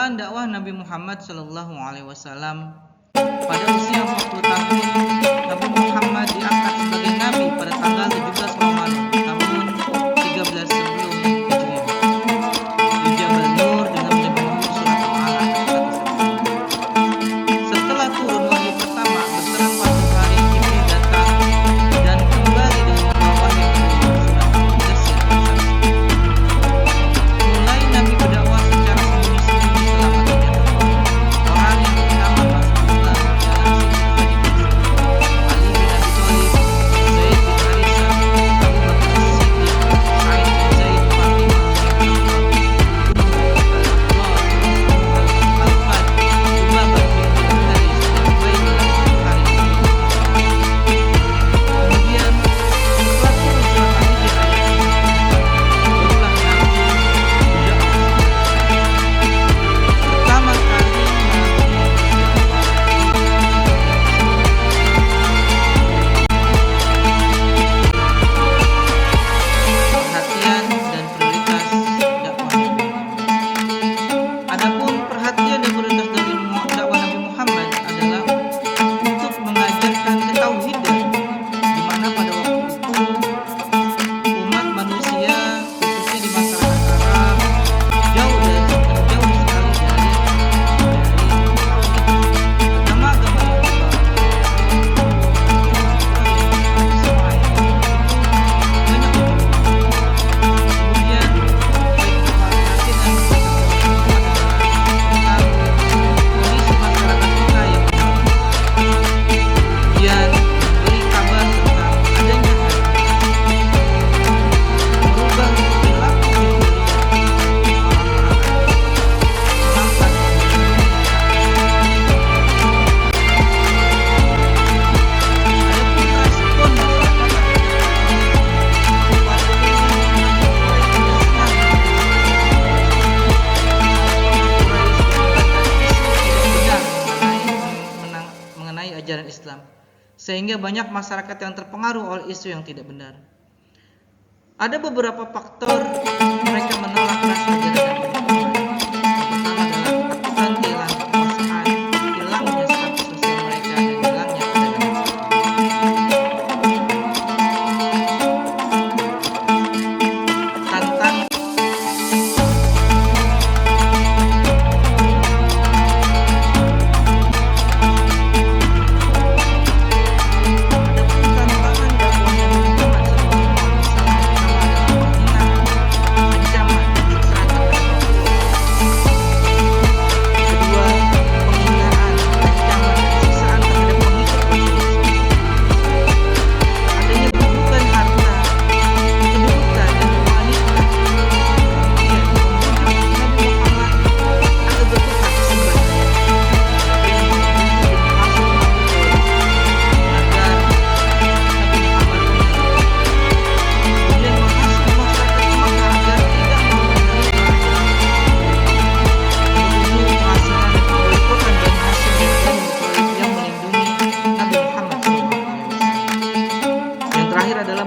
Permulaan dakwah Nabi Muhammad SAW. Pada usia 40 tahun, Nabi Muhammad diangkat sebagai nabi pada tanggal 17 Ramadan tahun 13 sebelum Hijriah di Jabal Nur dengan menyebut surat Al-Alaq. Setelah turun wahyu pertama, berselang 40 hari Jibril datang dan kembali dengan membawa wahyu kedua, surat Al-Mudaththir. Mulai Nabi berdakwah secara sembunyi-sembunyi selama 3 tahun. Orang yang pertama masuk Islam adalah Ali bin Abi Thalib, Zaid bin Harithah, Abu Bakar As-Siddiq, Sa'id bin Zaid, Fatimah, Al-Fad, Lubabah bin Al-Haris, dan Ubaidillah bin Harith. Kemudian setelah turun surat Al-Hijr ayat 5, barulah Nabi berdakwah. Pertama kali perhatian dan prioritas dakwah. Adapun perhatian dan prioritas dari dakwah Nabi Muhammad adalah untuk mengajarkan ketauhidan, di mana pada waktu itu umat manusia khususnya di masyarakat Arab jauh sekali dari agama-agama yang dibawa. Kemudian perhatian tentang kondisi masyarakat kita yang kemudian beri kabar tentang adanya merubah perilaku orang-orang mengangkat adapun respon masyarakat mengenai ajaran Islam, sehingga banyak masyarakat yang terpengaruh oleh isu yang tidak benar. Ada beberapa faktor mereka menolak keras ajaran Nabi Muhammad. Yang pertama adalah ketakutan kehilangan kekuasaan, hilangnya status sosial mereka, dan hilangnya peradaban. Tantangan Adapun tantangan dakwah Nabi Muhammad SAW pertama adalah penghinaan, ancaman, dan siksaan terhadap Rasulullah. Kedua, penghinaan, ancaman, dan siksaan terhadap pengikut Rasulullah. Adanya kedudukan harta, kedudukan, dan wanita. Kemudian membujuk Nabi Muhammad agar bertukar sembah dengan membujuk Al-Hasan bin Abi Thalib agar Nabi Muhammad mundur. Kemudian menghasut masyarakat Makkah agar tidak mau menerima ajaran membunuh, menghasut dan memboikot dan Hasan bin Abi Thalib yang melindungi Nabi Muhammad SAW. Yang terakhir adalah